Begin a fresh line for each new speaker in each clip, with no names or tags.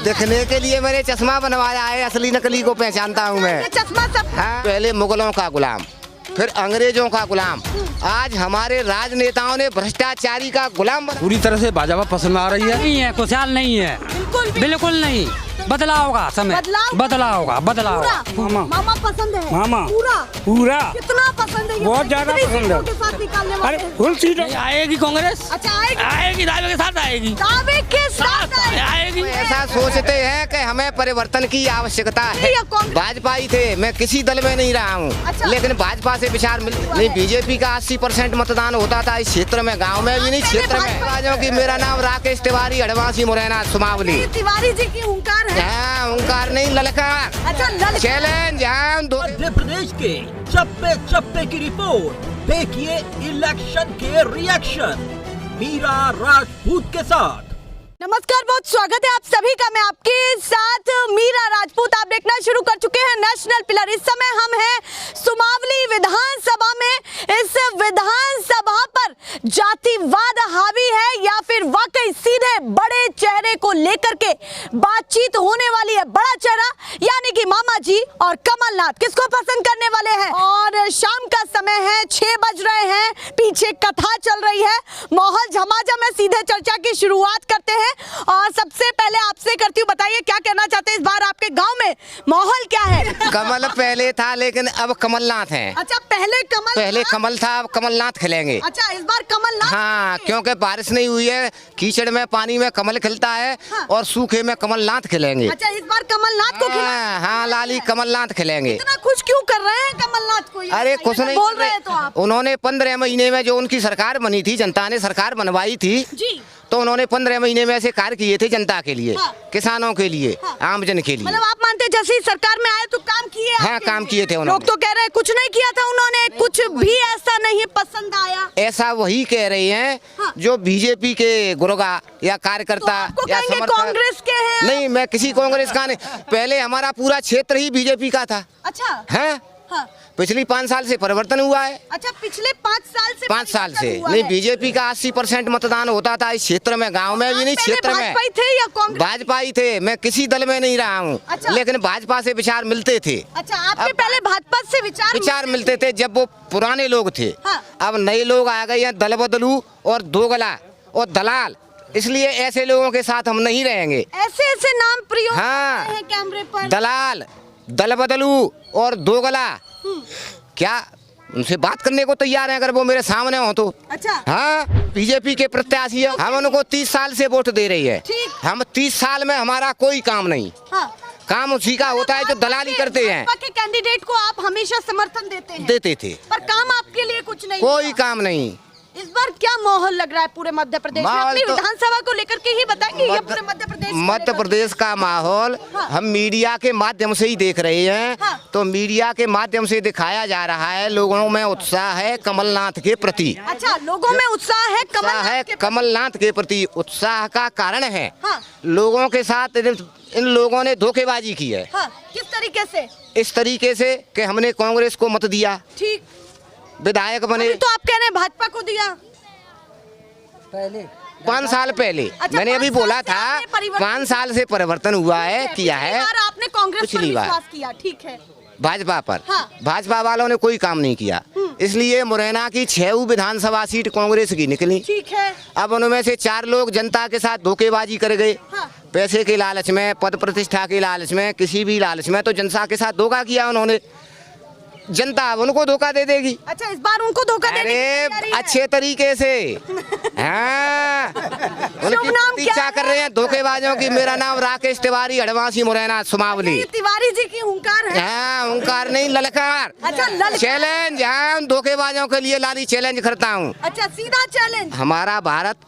दिखने के लिए मैंने चश्मा बनवाया है, असली नकली को पहचानता हूँ मैं।
चश्मा सब
हाँ, पहले मुगलों का गुलाम, फिर अंग्रेजों का गुलाम, आज हमारे राजनेताओं ने भ्रष्टाचारी का गुलाम बना।
पूरी तरह से भाजपा पसंद आ रही है।
नहीं है, खुशहाल नहीं है, बिल्कुल नहीं। बदलाव होगा, समय बदलाव होगा।
मामा पसंद है,
मामा
पूरा कितना पसंद है,
बहुत ज्यादा पसंद है।
के साथ निकालने वाले
अरे फुल सीट
आएगी कांग्रेस।
अच्छा
आएगी, दावे के साथ आएगी,
दावे के साथ
आएगी।
ऐसा सोचते हैं कि हमें परिवर्तन की आवश्यकता है। भाजपा ही थे, मैं किसी दल में नहीं रहा हूँ।
अच्छा।
लेकिन भाजपा से विचार नहीं, बीजेपी का 80% मतदान होता था इस क्षेत्र में, गांव में भी नहीं, क्षेत्र में। राजों की मेरा नाम राकेश तिवारी, हड़वासी मुरैना सुमावली।
तिवारी जी की हुंकार है।
हाँ, हुंकार नहीं, ललकार।
अच्छा,
चैलेंज।
मध्य प्रदेश के चप्पे चप्पे की रिपोर्ट देखिए इलेक्शन के रिएक्शन मीरा राजपूत के साथ।
नमस्कार, बहुत स्वागत है आप सभी का। मैं आपके साथ मीरा राजपूत। आप देखना शुरू कर चुके हैं नेशनल पिलर। इस समय हम हैं सुमावली विधानसभा में। इस विधानसभा पर जातिवाद हावी है या फिर वाकई सीधे बड़े चेहरे को लेकर के बातचीत होने वाली है? बड़ा चेहरा यानी कि मामा जी और कमलनाथ, किसको पसंद करने वाले हैं? और शाम का समय है, 6 बज रहे हैं, पीछे कथा चल रही है, माहौल झमाझम है। सीधे चर्चा की शुरुआत करते हैं और सबसे पहले आपसे करती हूँ, बताइए क्या कहना चाहते हैं इस बार आपके गांव में माहौल क्या है?
कमल पहले था लेकिन अब कमलनाथ हैं।
अच्छा, पहले कमल
था, अब कमलनाथ खिलेंगे।
अच्छा, इस बार कमलनाथ।
हाँ, क्योंकि बारिश नहीं हुई है, कीचड़ में पानी में कमल खिलता है। हाँ। और सूखे में कमलनाथ खिलेंगे।
अच्छा, इस बार कमलनाथ को खिलाएंगे।
हाँ, लाली कमलनाथ खिलेंगे।
इतना खुश क्यों कर रहे हैं कमलनाथ को?
अरे कुछ नहीं
बोल रहे हैं तो आप।
उन्होंने 15 महीने में जो उनकी सरकार बनी थी, जनता ने सरकार बनवाई थी
जी,
तो उन्होंने 15 महीने में ऐसे कार्य किए थे जनता के लिए। हाँ। किसानों के लिए। हाँ। आमजन के लिए।
मतलब आप मानते हैं जैसे ही सरकार में आए तो काम किए?
हाँ, काम किए थे उन्होंने।
लोग तो कह रहे हैं कुछ नहीं किया था उन्होंने, कुछ भी ऐसा नहीं पसंद आया।
ऐसा वही कह रहे हैं। हाँ। जो बीजेपी के गुरगा या कार्यकर्ता
तो
या
कांग्रेस के हैं?
नहीं, मैं किसी कांग्रेस का नहीं। पहले हमारा पूरा क्षेत्र ही बीजेपी का था।
अच्छा
है। हाँ। पिछली 5 साल से परिवर्तन हुआ है।
अच्छा, पिछले 5 साल से
नहीं, बीजेपी का 80% मतदान होता था इस क्षेत्र में, गांव में भी नहीं, क्षेत्र में।
भाजपा ही थे या कांग्रेस?
भाजपा ही थे, मैं किसी दल में नहीं रहा हूँ। अच्छा। लेकिन भाजपा से विचार मिलते थे।
अच्छा, आपके पहले भाजपा से विचार
मिलते थे जब वो पुराने लोग थे। हाँ। अब नए लोग आ गए हैं, दल बदलू और दोगला और दलाल, इसलिए ऐसे लोगों के साथ हम नहीं रहेंगे।
ऐसे नाम प्रयोग
हाँ,
कैमरे पर।
दलाल, दल बदलू और दोगला, क्या उनसे बात करने को तैयार हैं अगर वो मेरे सामने हो तो? अच्छा। हाँ, बीजेपी के प्रत्याशी है, हम उनको 30 साल से वोट दे रही है। हम 30 साल में हमारा कोई काम नहीं। हाँ। काम उसी का होता है जो दलाली करते हैं।
के कैंडिडेट को आप हमेशा समर्थन देते
थे,
पर काम आपके लिए कुछ नहीं,
कोई काम नहीं।
इस बार क्या माहौल लग रहा है पूरे मध्य प्रदेश में? अपनी विधानसभा को लेकर के ही बताएंगे या पूरे मध्य प्रदेश
का माहौल? हाँ। हम मीडिया के माध्यम से ही देख रहे हैं। हाँ। तो मीडिया के माध्यम से दिखाया जा रहा है, लोगों में उत्साह है कमलनाथ के प्रति।
अच्छा, लोगों में उत्साह है
कमलनाथ के प्रति। उत्साह का कारण है,
हाँ।
लोगों के साथ इन लोगों ने धोखेबाजी की है।
हाँ। किस तरीके से? इस
तरीके से कि हमने कांग्रेस को मत दिया, ठीक, विधायक बने।
तो आप कह रहे हैं भाजपा को दिया
पहले
5 साल पहले। अच्छा, मैंने अभी बोला था 5 साल से परिवर्तन हुआ है, किया है।
आपने कांग्रेस पर विश्वास किया, ठीक है,
भाजपा पर।
हाँ।
भाजपा वालों ने कोई काम नहीं किया, इसलिए मुरैना की 6 विधानसभा सीट कांग्रेस की निकली। ठीक है। अब उनमें से 4 लोग जनता के साथ धोखेबाजी कर गए। हाँ। पैसे के लालच में, पद प्रतिष्ठा के लालच में, किसी भी लालच में, तो जनता के साथ धोखा किया उन्होंने। जनता अब उनको धोखा दे देगी। अच्छा, इस बार उनको धोखा देने की अच्छे तरीके से। हाँ, उनकी प्रतीक्षा कर रहे हैं धोखेबाजों की। मेरा नाम राकेश तिवारी, हड़वासी मुरैना सुमावली।
तिवारी जी की हुंकार है।
हाँ, हुंकार नहीं, ललकार। अच्छा, चैलेंज। हाँ, धोखेबाजों के लिए लाली चैलेंज करता हूँ।
अच्छा, सीधा चैलेंज।
हमारा भारत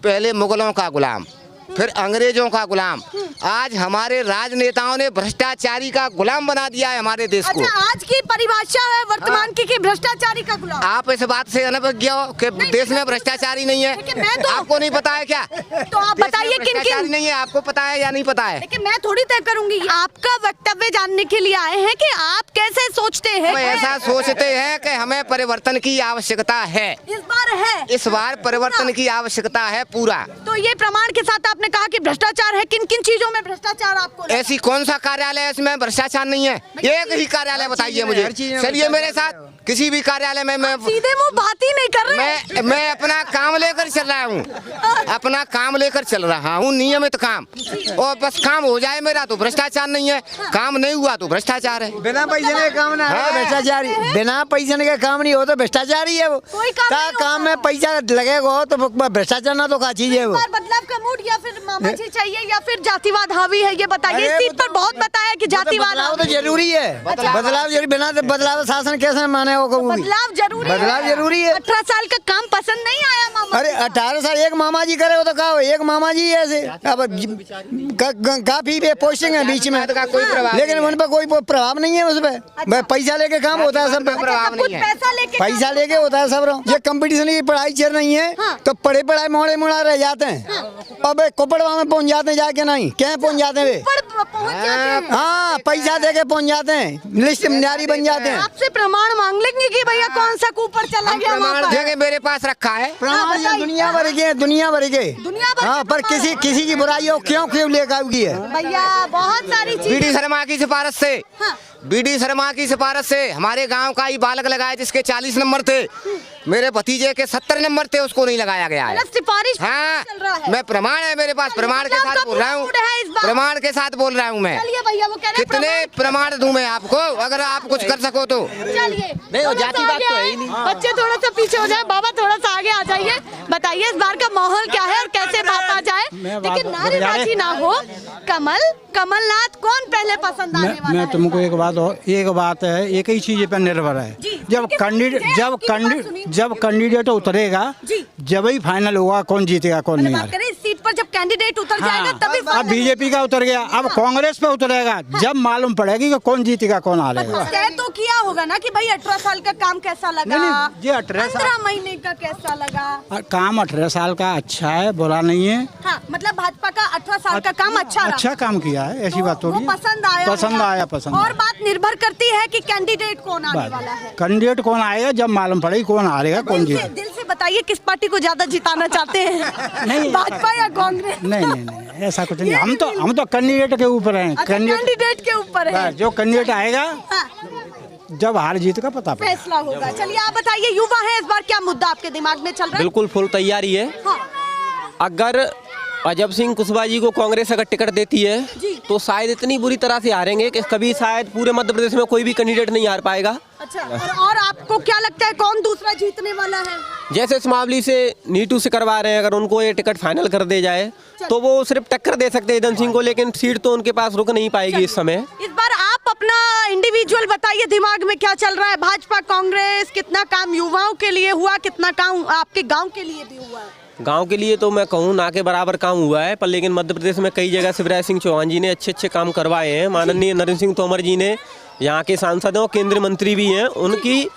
पहले मुगलों का गुलाम, फिर अंग्रेजों का गुलाम, आज हमारे राजनेताओं ने भ्रष्टाचारी का गुलाम बना दिया है हमारे देश को।
अच्छा, आज की परिभाषा है वर्तमान की कि भ्रष्टाचारी का गुलाम।
आप इस बात से अनभिज्ञ हो कि देश में भ्रष्टाचारी नहीं है। तो आपको नहीं पता है क्या?
तो आप बताइए किन
नहीं है, आपको पता है या नहीं पता है?
लेकिन मैं थोड़ी तय करूंगी। आपका वक्तव्य जानने के लिए आए हैं कि आप कैसे सोचते हैं?
ऐसा सोचते हैं कि हमें परिवर्तन की आवश्यकता है।
इस बार है,
इस बार परिवर्तन की आवश्यकता है पूरा।
तो ये प्रमाण के साथ आपने आपने कहा कि भ्रष्टाचार है, किन किन चीजों में भ्रष्टाचार आपको लगा?
ऐसी कौन सा कार्यालय है इसमें भ्रष्टाचार नहीं है? एक ही कार्यालय बताइए मुझे। चलिए मेरे साथ किसी भी कार्यालय में मैं
सीधे मुंह बात ही नहीं कर रहे।
मैं अपना काम लेकर चल रहा हूँ, अपना काम लेकर चल रहा हूँ, नियमित काम, और बस काम हो जाए मेरा तो भ्रष्टाचार नहीं है, काम नहीं हुआ तो भ्रष्टाचार है।
बिना पैसे के काम ना है भ्रष्टाचार ही। बिना पैसे के काम नहीं हो तो भ्रष्टाचार ही है वो।
कोई काम नहीं
काम में पैसा लगेगा तो भ्रष्टाचार ना तो का चीज है वो।
बदलाव का मूड या फिर मामा जी चाहिए या फिर जातिवाद हावी है, ये बताइए। इस सीट पर बहुत बताया कि जातिवाद
बदलाव तो जरूरी है। बदलाव जरूरी, बिना बदलाव शासन कैसे माने हो?
बदलाव जरूरी है।
बदलाव जरूरी है।
18 साल का काम पसंद नहीं आया मामा?
अरे 18 साल एक मामा जी करे हो तो कहा एक मामा जी ऐसे अब काफी पोस्टिंग है बीच में, लेकिन उन पर कोई प्रभाव नहीं है उस पर। पैसा लेके काम होता है सब पे,
प्रभाव नहीं है।
पैसा लेके होता है सब। ये कंपटीशन की पढ़ाई चल रही है तो पढ़े पढ़ाई मोड़े मुड़ा रह जाते हैं। अब कोपड़वा में पहुंच जाते हैं जाके, नहीं क्या पहुंच जाते हैं वे? हाँ, पैसा देके पहुंच जाते हैं, लिस्ट में जारी बन जाते हैं।
आपसे प्रमाण मांग लेंगे कि भैया कौन सा कूपर चला गया?
प्रमाण देंगे, मेरे पास रखा है
प्रमाण दुनिया भर के, दुनिया भर के। हाँ, पर किसी की बुराई हो क्यों लेकर आऊगी है
भैया? बहुत सारी चीजें।
बीडी शर्मा की सिफारिश से, बीडी शर्मा की सिफारिश से हमारे गांव का ही बालक लगाया जिसके 40 नंबर थे, मेरे भतीजे के 70 नंबर थे, उसको नहीं लगाया गया है।
सिफारिश
हाँ,
चल रहा है।
मैं प्रमाण है मेरे पास, प्रमाण के साथ बोल रहा हूँ, प्रमाण के साथ बोल रहा हूँ मैं।
चलिए भैया, वो कह रहे हैं
कितने प्रमाण दूं मैं आपको, अगर आप कुछ कर सको तो।
चलिए,
नहीं, वो जाति बात तो है ही नहीं।
बच्चे थोड़ा सा पीछे हो जाए, बाबा थोड़ा सा आगे आ जाइए। बताइए इस बार का माहौल क्या है और कैसे बात आ जाए, लेकिन नारेबाजी ना हो। कमलनाथ कौन पहले पसंद आने वाला है?
मैं तुमको एक बात है, एक ही चीज पर निर्भर है। जब कैंडिडेट उतरेगा, जब ही फाइनल होगा कौन जीतेगा कौन नहीं हारेगा।
इस सीट पर जब कैंडिडेट उतर जाएगा तभी
अब बीजेपी का उतर गया, अब कांग्रेस पे उतरेगा, जब मालूम पड़ेगी कि कौन जीतेगा कौन हारेगा।
तय तो किया होगा ना कि भाई 18 साल का काम कैसा लगा?
नहीं, ये
15 महीने का कैसा लगा?
काम 18 साल का अच्छा है, बुरा नहीं है।
हाँ, मतलब भाजपा का 18 साल का काम अच्छा
काम किया है, ऐसी बात
वो
थोड़ी।
पसंद आया। और बात निर्भर करती है कि कैंडिडेट कौन आने वाला है।
कैंडिडेट कौन आएगा जब मालूम पड़ेगी कौन हारेगा कौन जीतेगा।
दिल से बताइए किस पार्टी को ज्यादा जिताना चाहते हैं?
नहीं,
भाजपा या कांग्रेस?
नहीं, ऐसा कुछ नहीं। हम तो कैंडिडेट के ऊपर हैं।
कैंडिडेट के ऊपर है,
जो कैंडिडेट आएगा जब हार जीत का पता पड़ेगा,
फैसला होगा। चलिए आप बताइए, युवा है, इस बार क्या मुद्दा आपके दिमाग में चल रहा है?
बिल्कुल फुल तैयारी है। अगर अजब सिंह कुशवाहा जी को कांग्रेस अगर टिकट देती है तो शायद इतनी बुरी तरह से हारेंगे कि कभी शायद पूरे मध्य प्रदेश में कोई भी कैंडिडेट नहीं हार पाएगा।
अच्छा, और आपको क्या लगता है कौन दूसरा जीतने वाला है?
जैसे सुमावली से नीटू से करवा रहे हैं, अगर उनको ये टिकट फाइनल कर दे जाए तो वो सिर्फ टक्कर दे सकते हैं ईदन सिंह को, लेकिन सीट तो उनके पास रुक नहीं पाएगी इस समय।
इस बार आप अपना इंडिविजुअल बताइए, दिमाग में क्या चल रहा है? भाजपा कांग्रेस, कितना काम युवाओं के लिए हुआ, कितना काम आपके गाँव के लिए भी हुआ?
गांव के लिए तो मैं कहूँ ना के बराबर काम हुआ है, पर लेकिन मध्य प्रदेश में कई जगह शिवराज सिंह चौहान जी ने अच्छे काम करवाए हैं। माननीय नरेंद्र सिंह तोमर जी ने, यहाँ के सांसद हैं, केंद्रीय मंत्री भी हैं, उनकी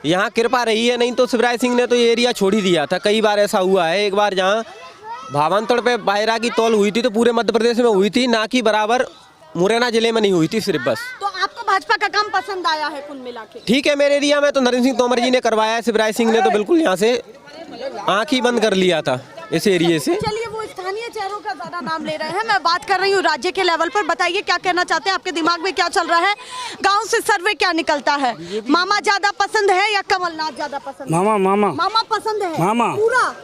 यहाँ कृपा रही है। नहीं तो शिवराज सिंह ने तो ये एरिया छोड़ ही दिया था। कई बार ऐसा हुआ है, एक बार जहाँ भावांतड़ पे बायरा की तौल हुई थी तो पूरे मध्य प्रदेश में हुई थी, ना कि बराबर मुरैना जिले में नहीं हुई थी सिर्फ बस।
तो आपको भाजपा का काम पसंद आया है कुल मिला के?
ठीक है, मेरे एरिया में तो नरेंद्र सिंह तोमर जी ने करवाया है, शिवराज सिंह ने तो बिल्कुल यहाँ से आँख ही बंद कर लिया था इस एरिया से।
चलिए, वो स्थानीय चेहरों का ज्यादा नाम ले रहे हैं, मैं बात कर रही हूँ राज्य के लेवल पर। बताइए क्या कहना चाहते हैं, आपके दिमाग में क्या चल रहा है? गांव से सर्वे क्या निकलता है? मामा ज्यादा पसंद है या कमलनाथ ज्यादा पसंद है? मामा पसंद है।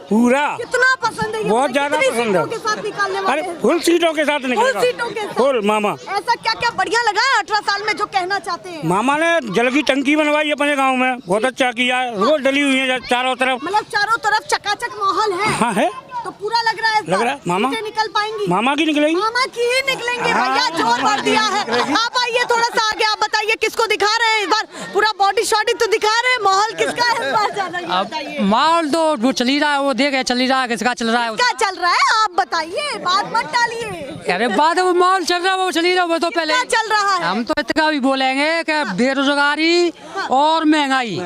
पूरा कितना पसंद है?
बहुत ज्यादा पसंद है।
के साथ निकालने वाले हैं?
फुल सीटों के साथ निकलेगा।
फुल सीटों के साथ।
फुल मामा।
ऐसा क्या क्या बढ़िया लगा है 18 साल में जो कहना चाहते हैं?
मामा ने जल की टंकी बनवाई अपने गांव में, बहुत अच्छा किया। रोड डली हुई है चारों तरफ,
मतलब चारों तरफ चकाचक माहौल है।
हाँ है,
तो पूरा लग रहा है
मामा
निकल पाएंगी?
मामा की निकलेगी,
मामा की ही निकलेंगे भैया, जोर भर दिया है। आप आइए थोड़ा सा आगे, आप बताइए किसको दिखा रहे हैं इस बार? पूरा बॉडी शॉडी तो दिखा रहे हैं, माहौल किसका है इस बार ज्यादा, ये बताइए।
माहौल तो वो चल ही रहा है, वो देख चल ही रहा है, किसका चल रहा है,
क्या चल रहा है आप बताइए, बात मत डालिए।
अरे बात वो माहौल चल रहा है, वो चल ही रहा है, वो तो पहले
क्या चल रहा है?
हम तो इतना भी बोलेंगे कि बेरोजगारी और महंगाई,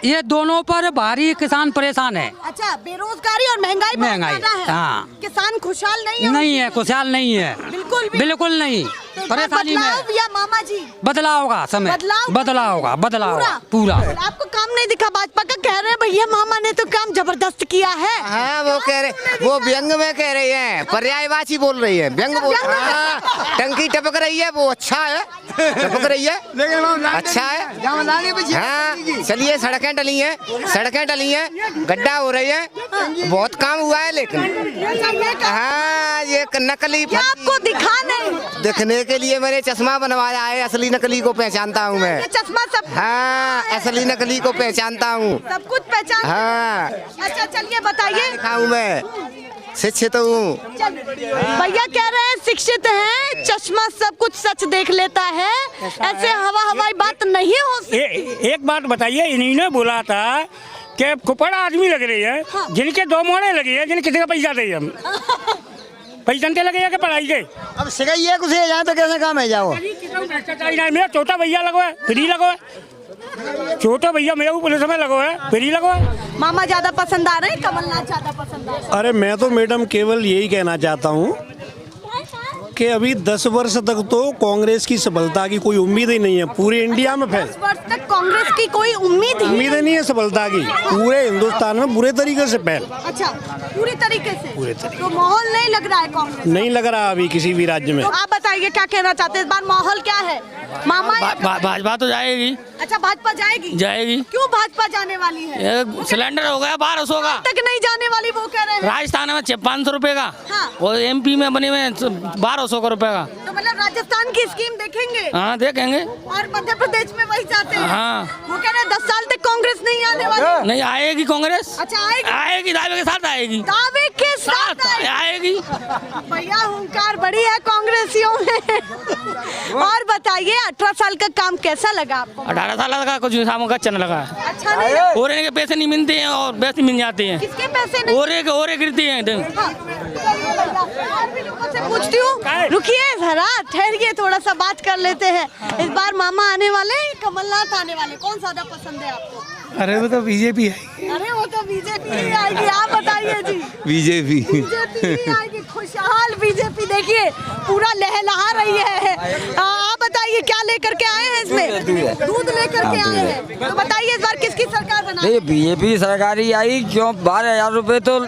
ये दोनों पर भारी किसान परेशान है।
अच्छा, बेरोजगारी और महंगाई
हाँ,
किसान खुशहाल नहीं है?
नहीं है, खुशहाल नहीं है
बिल्कुल
बिल्कुल नहीं। परेशानी में
बदलाव या मामा जी
बदलाव होगा समय, बदलाव होगा पूरा।
आपको काम नहीं दिखा भाजपा का? कह रहे हैं भैया मामा ने तो काम जबरदस्त किया है।
हाँ वो कह रहे, वो व्यंग में कह रही है, पर्यायवाची बोल रही है, व्यंग बोल। हाँ, टंकी टपक रही है, वो अच्छा है, टपक रही है, अच्छा है। हाँ चलिए, सड़कें डली हैं, गड्ढा हो रही है, बहुत काम हुआ है। लेकिन हाँ ये नकली
आपको दिखा नहीं,
दिखने के लिए मैंने चश्मा बनवाया है, असली नकली को पहचानता हूँ मैं।
चश्मा सब,
हाँ असली नकली को पहचानता हूँ,
सब कुछ पहचान।
हाँ
अच्छा चलिए बताइए।
दिखाऊं मैं, शिक्षित हूँ।
भैया कह रहे हैं शिक्षित हैं, चश्मा सब कुछ सच देख लेता है, ऐसे हवाई बात नहीं हो सकती।
एक बात बताइए, इन्हीं ने बोला था कि कुपड़ा आदमी लग रही है, जिनके 2 मोड़े लगे हैं, जिनके किसी का पैसा दे हम पैसा लगे हैं कि पढ़ाई के।
अब सिखाइए कुछ यहाँ तो कैसे काम है जाओ।
मेरा छोटा भैया लगो है, फ्री लगो है, छोटा भैया मेरे पुलिस में लगो है, फ्री लगो है।
मामा ज्यादा पसंद आ रहे हैं, कमलनाथ ज्यादा पसंद आ रहे हैं?
अरे मैं तो मैडम केवल यही कहना चाहता हूँ कि अभी 10 वर्ष तक तो कांग्रेस की सफलता की कोई उम्मीद ही नहीं है पूरे इंडिया में।
10 वर्ष तक कांग्रेस की कोई उम्मीद
ही नहीं है सफलता की पूरे हिंदुस्तान में बुरे तरीके से फैल।
अच्छा पूरी तरीके से तो माहौल नहीं लग रहा है कांग्रेस,
नहीं लग रहा अभी किसी भी राज्य में।
तो आप बताइए क्या कहना चाहते हैं, इस बार माहौल क्या है? मामा
भाजपा तो जाएगी।
अच्छा भाजपा जाएगी? क्यों भाजपा जाने वाली है?
सिलेंडर हो गया 1200 का,
तक नहीं जाने वाली वो कह रहे हैं।
राजस्थान में 500 रुपए का,
हाँ।
और MP में बने हुए 1200 रुपए का।
तो मतलब राजस्थान की स्कीम देखेंगे?
हाँ देखेंगे।
और मध्य प्रदेश में वही चाहते हैं?
हाँ।
वो कह रहे हैं 10 साल तक कांग्रेस नहीं आने वाली।
नहीं आएगी कांग्रेस।
अच्छा
आएगी, दावे के साथ आएगी,
दावे के साथ
आएगी।
भैया हुंकार बड़ी है कांग्रेसियों में। और बताइए 18 साल का काम कैसा लगा आपको?
18 साल का कुछ शाम का चन लगा।
अच्छा नहीं लगा?
ओरे के पैसे नहीं मिलते हैं और पैसे मिल जाते हैं।
किसके पैसे नहीं?
ओरे गिरते हैं।
और भी लोगों से पूछती हूँ, रुकिए जरा ठहरिए, थोड़ा सा बात कर लेते हैं। इस बार मामा आने वाले, कमलनाथ आने वाले, कौन ज्यादा पसंद है आपको?
अरे वो तो बीजेपी है।
अरे वो तो बीजेपी ही आएगी, आप बताइए जी।
बीजेपी
ही आएगी, खुशहाल बीजेपी। देखिए पूरा लहलहा रही है। आप बताइए क्या लेकर के आए हैं इसमें? दूध लेकर के आए हैं, तो बताइए इस बार किसकी सरकार बना?
बीजेपी सरकार ही आई, क्यों 12,000 रुपए तो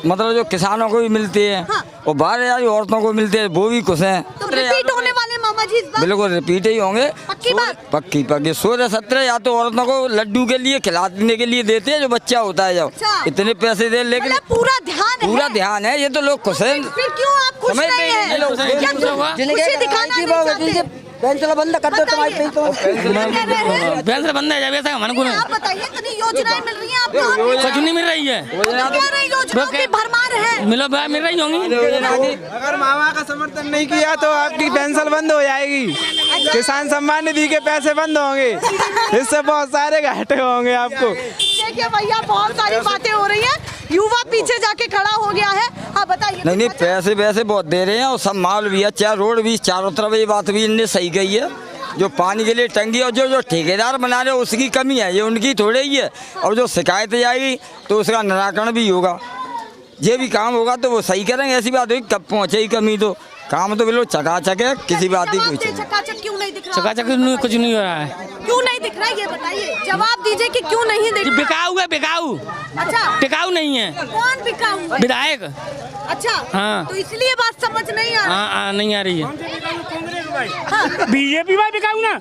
मतलब जो किसानों को भी मिलते हैं,
हाँ।
और 12,000 औरतों को मिलते हैं, वो भी खुश हैं।
तो रिपीट होने वाले मामा जी इस बार?
बिल्कुल रिपीट ही होंगे।
पक्की बात?
पक्की 16-17 या तो औरतों को लड्डू के लिए खिलाने के लिए देते हैं, जो बच्चा होता है जब।
अच्छा।
इतने पैसे दे, लेकिन
मतलब पूरा ध्यान है,
ये तो लोग खुश हैं।
फिर क्यों आप खुश नहीं हैं? क्या खुशी दिखाना नहीं चाहते?
पेंशन बंद कर दो तुम्हारी
पेंशन बंद है जब ऐसा मन को।
आप बताइए कितनी योजनाएं मिल रही हैं आपको?
कुछ नहीं मिल रही है,
योजनाओं की भरमार है।
मिल रही होंगी।
अगर मामा का समर्थन नहीं किया तो आपकी पेंशन बंद हो जाएगी, किसान सम्मान निधि के पैसे बंद होंगे, इससे बहुत सारे घाटे होंगे आपको।
देखिए भैया बहुत सारी बातें हो रही हैं, युवा पीछे जाके खड़ा हो गया है। हाँ बताइए।
नहीं पैसे वैसे बहुत दे रहे हैं, और सब माल भी अच्छा, रोड भी चारों तरफ, ये बात भी इनने सही कही है। जो पानी के लिए टंकी, और जो ठेकेदार बना रहे उसकी कमी है, ये उनकी थोड़ी ही है। और जो शिकायत जाएगी तो उसका निराकरण भी होगा, ये भी काम होगा तो वो सही करेंगे। ऐसी बात हुई कब पहुँचेगी कमी, तो काम तो बिल्कुल चकाचक है, किसी बात ही कुछ
चकाचक क्यों नहीं दिख रहा?
चकाचक कुछ नहीं हो रहा है।
क्यों नहीं दिख रहा है ये बताइए, जवाब दीजिए कि क्यों नहीं दिख रहा?
बिकाऊ है, बिकाऊ।
अच्छा
टिकाऊ नहीं है।
कौन बिकाऊ?
विधायक।
अच्छा
हाँ,
तो इसलिए बात समझ नहीं आ रही।
हाँ नहीं आ रही है।
बीजेपी में बिकाऊ ना,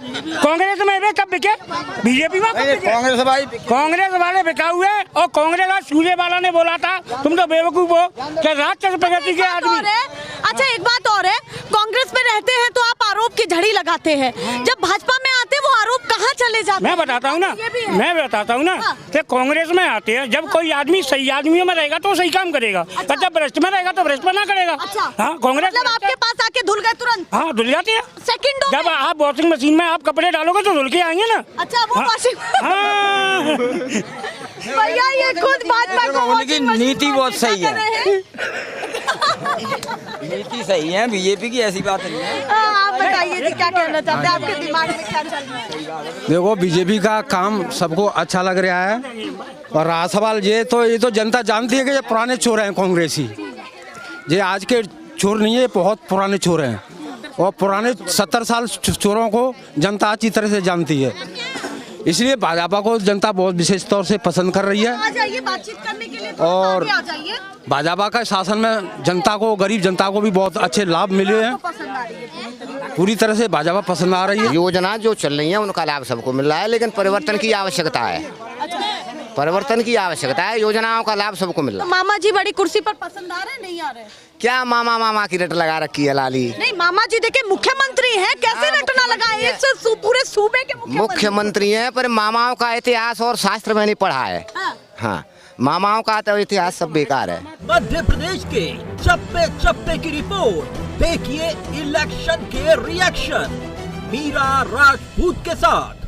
कांग्रेस में वे कब बिके? बीजेपी में कांग्रेस वाले बिकाऊ है। और कांग्रेस का सूर्य वाला ने बोला था तुम तो बेवकूफ हो, क्या राष्ट्र प्रगति के आदमी।
अच्छा एक बात और है, कांग्रेस में रहते हैं तो आप आरोप की झड़ी लगाते हैं, जब भाजपा में आते वो आरोप कहाँ चले जाते हैं?
मैं बताता हूँ ना, कि कांग्रेस में आते हैं जब कोई आदमी सही आदमियों में रहेगा तो सही काम करेगा। अच्छा। जब भ्रष्ट में रहेगा तो भ्रष्ट ना करेगा। अच्छा। हाँ कांग्रेस
मतलब आपके पास आके धुल गए तुरंत?
हाँ धुल जाते हैं
सेकंडों
जब आप वॉशिंग मशीन में आप कपड़े डालोगे तो धुल के आएंगे ना।
अच्छा वो वॉशिंग।
हाँ
भैया ये खुद भाजपा को
उनकी नीति बहुत सही है, नीति सही है बीजेपी की, ऐसी बात नहीं है।
आप बताइए जी क्या कहना चाहते हैं, आपके दिमाग में क्या चल रहा है?
देखो बीजेपी का काम सबको अच्छा लग रहा है, और रहा सवाल ये तो जनता जानती है कि ये पुराने चोर हैं कांग्रेसी, ये आज के चोर नहीं है, बहुत पुराने चोर हैं।
और पुराने 70 साल चोरों को जनता अच्छी तरह से जानती है, इसलिए भाजपा को जनता बहुत विशेष तौर से पसंद कर रही है।
आ जाइए बातचीत करने के लिए,
और
आगे आ जाइए।
भाजपा का शासन में जनता को, गरीब जनता को भी बहुत अच्छे लाभ मिले हैं।
पसंद आ रही है
पूरी तरह से भाजपा पसंद आ रही है।
योजना जो चल रही है उनका लाभ सबको मिल रहा है, लेकिन परिवर्तन की आवश्यकता है। परिवर्तन की आवश्यकता है, योजनाओं का लाभ सबको मिल रहा है।
मामा जी बड़ी कुर्सी पर पसंद आ रहे हैं, नहीं आ रहे?
क्या मामा मामा की रट लगा रखी है लाली?
नहीं, मामा जी देखिए मुख्यमंत्री हैं, कैसे रट ना लगाए, इस पूरे सूबे के
मुख्यमंत्री हैं, पर मामाओं का इतिहास और शास्त्र में नहीं पढ़ा है। हाँ, मामाओं का तो इतिहास सब बेकार है।
मध्य प्रदेश के चप्पे चप्पे की रिपोर्ट देखिए इलेक्शन के रिएक्शन मीरा राजपूत के साथ।